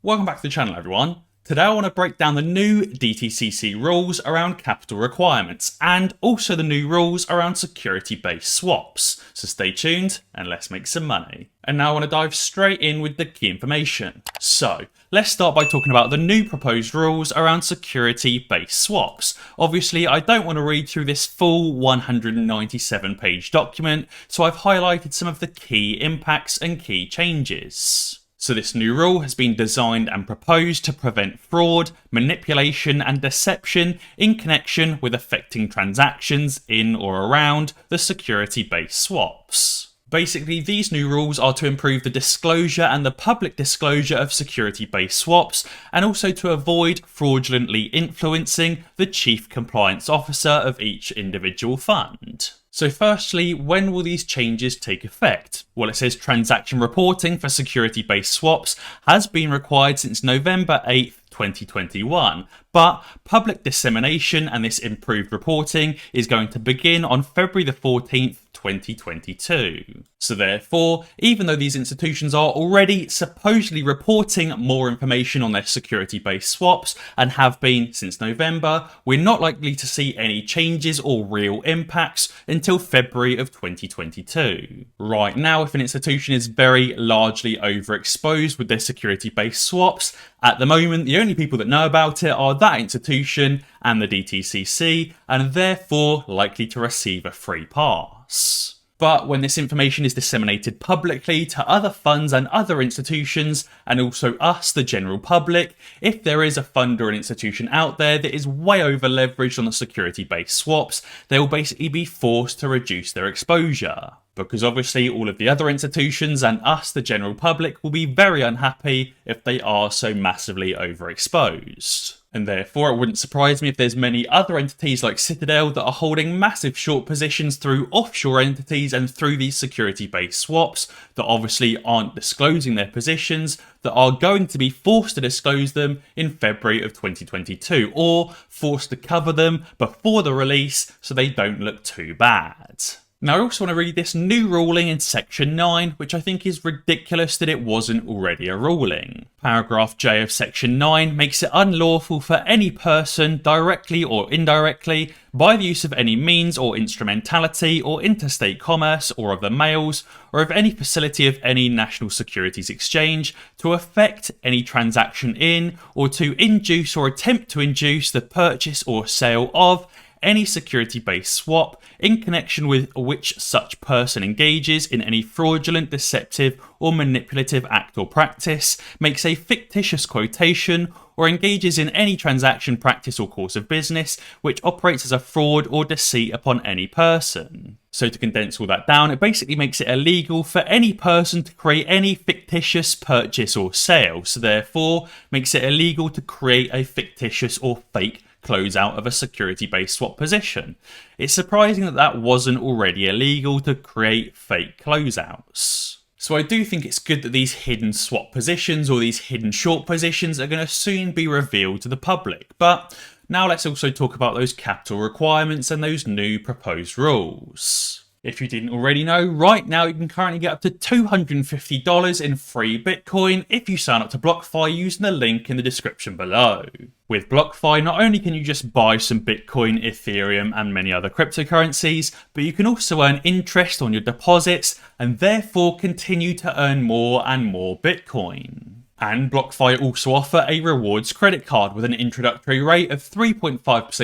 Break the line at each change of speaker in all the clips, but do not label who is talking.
Welcome back to the channel, everyone. Today I want to break down the new DTCC rules around capital requirements and also the new rules around security-based swaps. So stay tuned and let's make some money. And now I want to dive straight in with the key information. So let's start by talking about the new proposed rules around security-based swaps. Obviously, I don't want to read through this full 197-page document, so I've highlighted some of the key impacts and key changes. So this new rule has been designed and proposed to prevent fraud, manipulation and deception in connection with affecting transactions in or around the security-based swaps. Basically, these new rules are to improve the disclosure and the public disclosure of security-based swaps, and also to avoid fraudulently influencing the chief compliance officer of each individual fund. So firstly, when will these changes take effect? Well, it says transaction reporting for security-based swaps has been required since November 8th, 2021, but public dissemination and this improved reporting is going to begin on February the 14th, 2022. So therefore, even though these institutions are already supposedly reporting more information on their security-based swaps and have been since November, we're not likely to see any changes or real impacts until February of 2022. Right now, if an institution is very largely overexposed with their security-based swaps, at the moment the only people that know about it are that institution and the DTCC, and therefore likely to receive a free pass. But when this information is disseminated publicly to other funds and other institutions, and also us, the general public, if there is a fund or an institution out there that is way over leveraged on the security-based swaps, they will basically be forced to reduce their exposure. Because obviously all of the other institutions and us, the general public, will be very unhappy if they are so massively overexposed. And therefore it wouldn't surprise me if there's many other entities like Citadel that are holding massive short positions through offshore entities and through these security-based swaps that obviously aren't disclosing their positions, that are going to be forced to disclose them in February of 2022, or forced to cover them before the release so they don't look too bad. Now I also want to read this new ruling in section 9, which I think is ridiculous that it wasn't already a ruling. Paragraph J of section 9 makes it unlawful for any person, directly or indirectly, by the use of any means or instrumentality or interstate commerce or of the mails or of any facility of any national securities exchange to effect any transaction in or to induce or attempt to induce the purchase or sale of any security-based swap in connection with which such person engages in any fraudulent, deceptive or manipulative act or practice, makes a fictitious quotation, or engages in any transaction, practice or course of business which operates as a fraud or deceit upon any person. So to condense all that down, it basically makes it illegal for any person to create any fictitious purchase or sale, so therefore makes it illegal to create a fictitious or fake closeout of a security-based swap position. It's surprising that that wasn't already illegal to create fake closeouts. So I do think it's good that these hidden swap positions or these hidden short positions are going to soon be revealed to the public. But now let's also talk about those capital requirements and those new proposed rules. If you didn't already know, right now you can currently get up to $250 in free Bitcoin if you sign up to BlockFi using the link in the description below. With BlockFi, not only can you just buy some Bitcoin, Ethereum and many other cryptocurrencies, but you can also earn interest on your deposits and therefore continue to earn more and more Bitcoin. And BlockFi also offer a rewards credit card with an introductory rate of 3.5%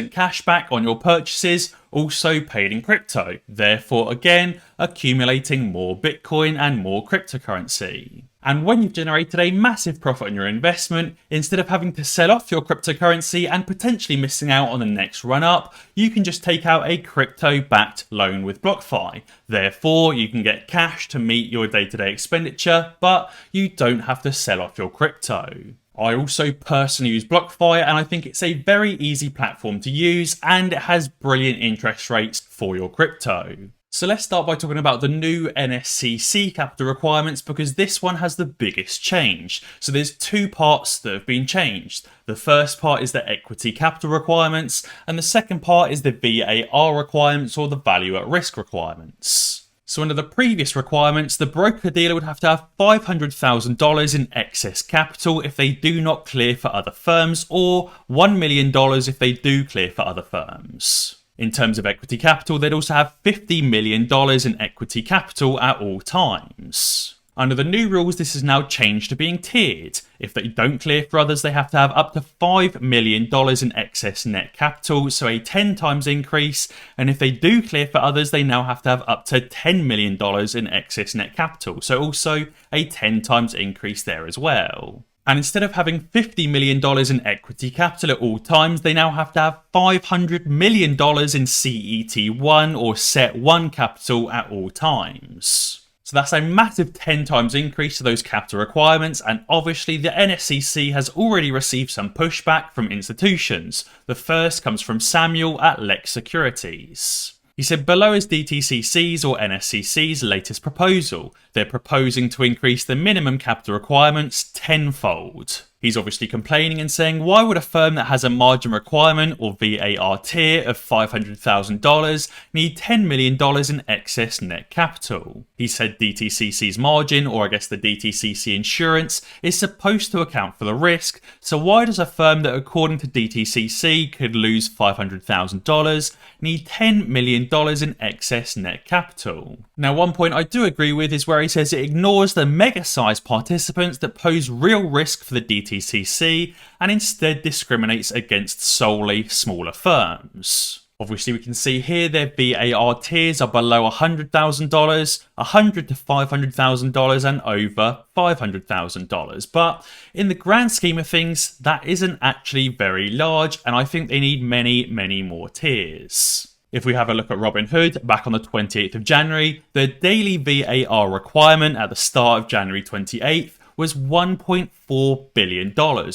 cashback on your purchases, also paid in crypto, therefore again accumulating more Bitcoin and more cryptocurrency. And when you've generated a massive profit on your investment, instead of having to sell off your cryptocurrency and potentially missing out on the next run up, you can just take out a crypto-backed loan with BlockFi. Therefore, you can get cash to meet your day-to-day expenditure, but you don't have to sell off your crypto. I also personally use BlockFi and I think it's a very easy platform to use and it has brilliant interest rates for your crypto. So let's start by talking about the new NSCC capital requirements because this one has the biggest change. So there's two parts that have been changed. The first part is the equity capital requirements and the second part is the VAR requirements or the value at risk requirements. So under the previous requirements, the broker-dealer would have to have $500,000 in excess capital if they do not clear for other firms, or $1 million if they do clear for other firms. In terms of equity capital, they'd also have $50 million in equity capital at all times. Under the new rules, this is now changed to being tiered. If they don't clear for others, they have to have up to $5 million in excess net capital, so a 10 times increase. And if they do clear for others, they now have to have up to $10 million in excess net capital, so also a 10 times increase there as well. And instead of having $50 million in equity capital at all times, they now have to have $500 million in CET1 or Set 1 capital at all times. So that's a massive 10 times increase to those capital requirements, and obviously the NSCC has already received some pushback from institutions. The first comes from Samuel at Lex Securities. He said below is DTCC's or NSCC's latest proposal. They're proposing to increase the minimum capital requirements tenfold. He's obviously complaining and saying, why would a firm that has a margin requirement or VAR tier of $500,000 need $10 million in excess net capital? He said DTCC's margin, or I guess the DTCC insurance, is supposed to account for the risk, so why does a firm that according to DTCC could lose $500,000 need $10 million in excess net capital? Now, one point I do agree with is where he says it ignores the mega-sized participants that pose real risk for the DTCC and instead discriminates against solely smaller firms. Obviously, we can see here their VAR tiers are below $100,000, $100,000 to $500,000 and over $500,000. But in the grand scheme of things, that isn't actually very large, and I think they need many, many more tiers. If we have a look at Robinhood, back on the 28th of January, the daily VAR requirement at the start of January 28th was $1.4 billion,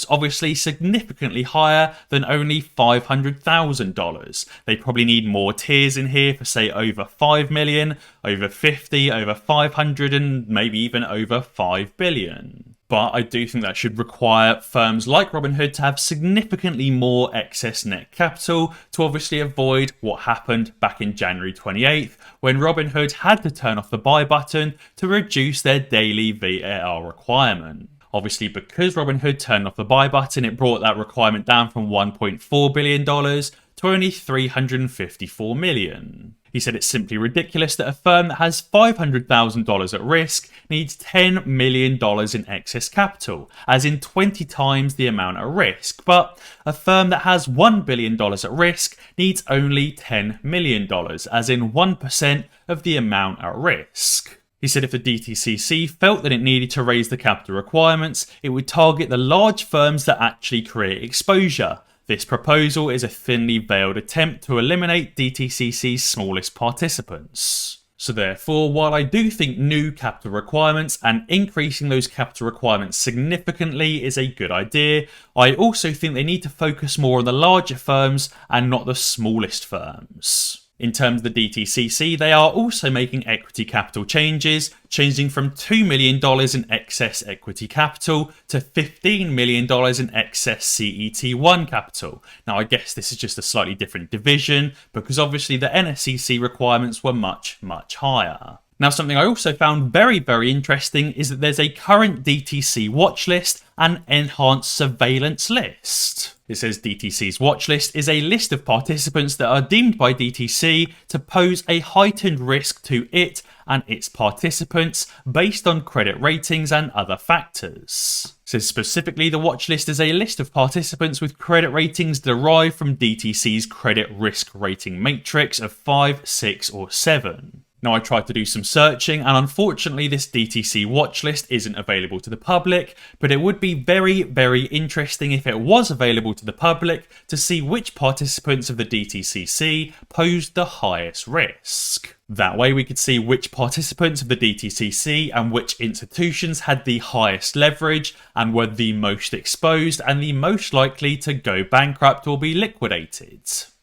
obviously significantly higher than only $500,000. They probably need more tiers in here for say over 5 million, over 50, over 500 and maybe even over 5 billion. But I do think that should require firms like Robinhood to have significantly more excess net capital to obviously avoid what happened back in January 28th when Robinhood had to turn off the buy button to reduce their daily VAR requirement. Obviously, because Robinhood turned off the buy button, it brought that requirement down from $1.4 billion to only $354 million. He said it's simply ridiculous that a firm that has $500,000 at risk needs $10 million in excess capital, as in 20 times the amount at risk, but a firm that has $1 billion at risk needs only $10 million, as in 1% of the amount at risk. He said if the DTCC felt that it needed to raise the capital requirements, it would target the large firms that actually create exposure. This proposal is a thinly veiled attempt to eliminate DTCC's smallest participants. So therefore, while I do think new capital requirements and increasing those capital requirements significantly is a good idea, I also think they need to focus more on the larger firms and not the smallest firms. In terms of the DTCC, they are also making equity capital changes, changing from $2 million in excess equity capital to $15 million in excess CET1 capital. Now, I guess this is just a slightly different division because obviously the NSCC requirements were much, much higher. Now, something I also found very, very interesting is that there's a current DTC watch list and enhanced surveillance list. It says DTC's watch list is a list of participants that are deemed by DTC to pose a heightened risk to it and its participants based on credit ratings and other factors. It says specifically the watch list is a list of participants with credit ratings derived from DTC's credit risk rating matrix of 5, 6 or 7. Now, I tried to do some searching and unfortunately this DTC watch list isn't available to the public, but it would be very, very interesting if it was available to the public to see which participants of the DTCC posed the highest risk. That way we could see which participants of the DTCC and which institutions had the highest leverage and were the most exposed and the most likely to go bankrupt or be liquidated.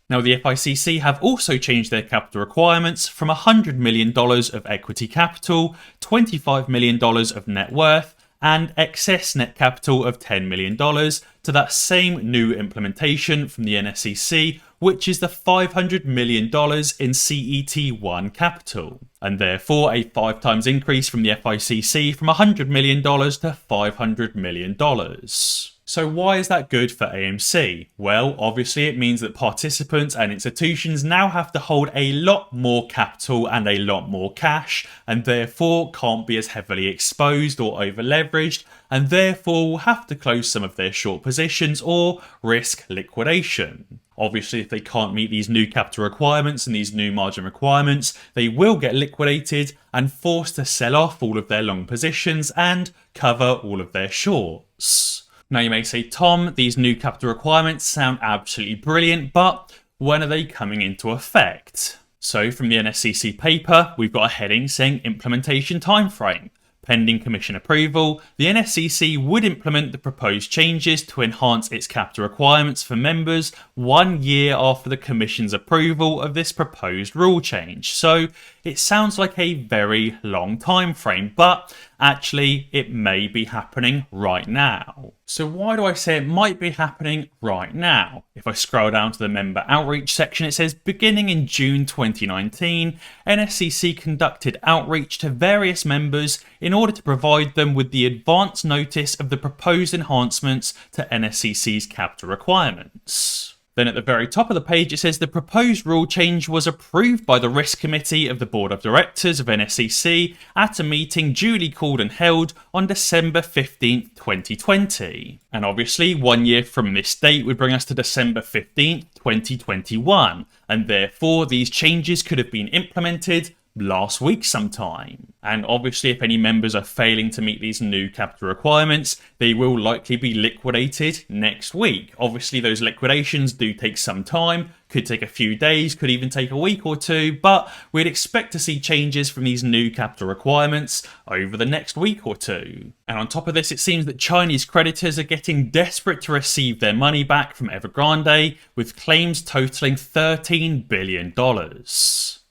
Now, the FICC have also changed their capital requirements from $100 million of equity capital, $25 million of net worth, and excess net capital of $10 million to that same new implementation from the NSCC which is the $500 million in CET1 capital, and therefore a 5 times increase from the FICC from $100 million to $500 million. So why is that good for AMC? Well, obviously it means that participants and institutions now have to hold a lot more capital and a lot more cash, and therefore can't be as heavily exposed or over leveraged, and therefore will have to close some of their short positions or risk liquidation. Obviously, if they can't meet these new capital requirements and these new margin requirements, they will get liquidated and forced to sell off all of their long positions and cover all of their shorts. Now you may say, Tom, these new capital requirements sound absolutely brilliant, but when are they coming into effect? So from the NSCC paper, we've got a heading saying implementation timeframe. Pending Commission approval, the NSCC would implement the proposed changes to enhance its capital requirements for members 1 year after the Commission's approval of this proposed rule change. So it sounds like a very long time frame, but actually it may be happening right now. So why do I say it might be happening right now? If I scroll down to the member outreach section, it says beginning in June 2019, NSCC conducted outreach to various members in order to provide them with the advance notice of the proposed enhancements to NSCC's capital requirements. Then at the very top of the page it says the proposed rule change was approved by the Risk Committee of the Board of Directors of NSCC at a meeting duly called and held on December 15th, 2020. And obviously 1 year from this date would bring us to December 15th, 2021, and therefore these changes could have been implemented last week sometime. And obviously if any members are failing to meet these new capital requirements, they will likely be liquidated next week. Obviously those liquidations do take some time, could take a few days, could even take a week or two, but we'd expect to see changes from these new capital requirements over the next week or two. And on top of this, it seems that Chinese creditors are getting desperate to receive their money back from Evergrande, with claims totaling $13 billion.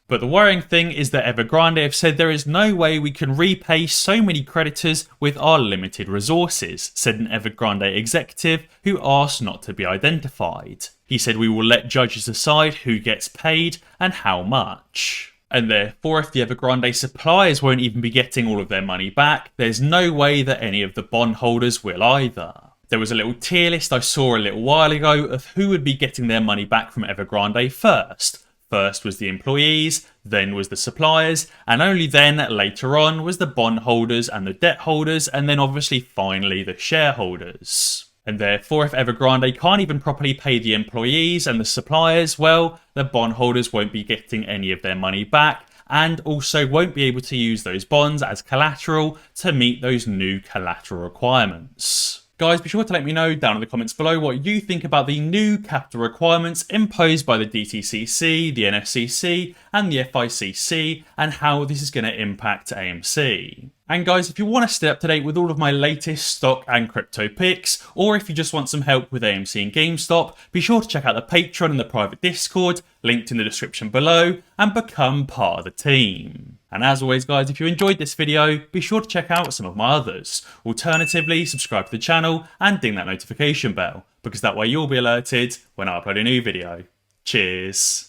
But the worrying thing is that Evergrande have said there is no way we can repay so many creditors with our limited resources, said an Evergrande executive who asked not to be identified. He said, we will let judges decide who gets paid and how much. And therefore, if the Evergrande suppliers won't even be getting all of their money back, there's no way that any of the bondholders will either. There was a little tier list I saw a little while ago of who would be getting their money back from Evergrande first. First was the employees, then was the suppliers, and only then, later on, was the bondholders and the debt holders, and then obviously finally the shareholders. And therefore, if Evergrande can't even properly pay the employees and the suppliers, well, the bondholders won't be getting any of their money back, and also won't be able to use those bonds as collateral to meet those new collateral requirements. Guys, be sure to let me know down in the comments below what you think about the new capital requirements imposed by the DTCC, the NSCC, and the FICC, and how this is going to impact AMC. And guys, if you want to stay up to date with all of my latest stock and crypto picks, or if you just want some help with AMC and GameStop, be sure to check out the Patreon and the private Discord, linked in the description below, and become part of the team. And as always guys, if you enjoyed this video, be sure to check out some of my others. Alternatively, subscribe to the channel and ding that notification bell, because that way you'll be alerted when I upload a new video. Cheers!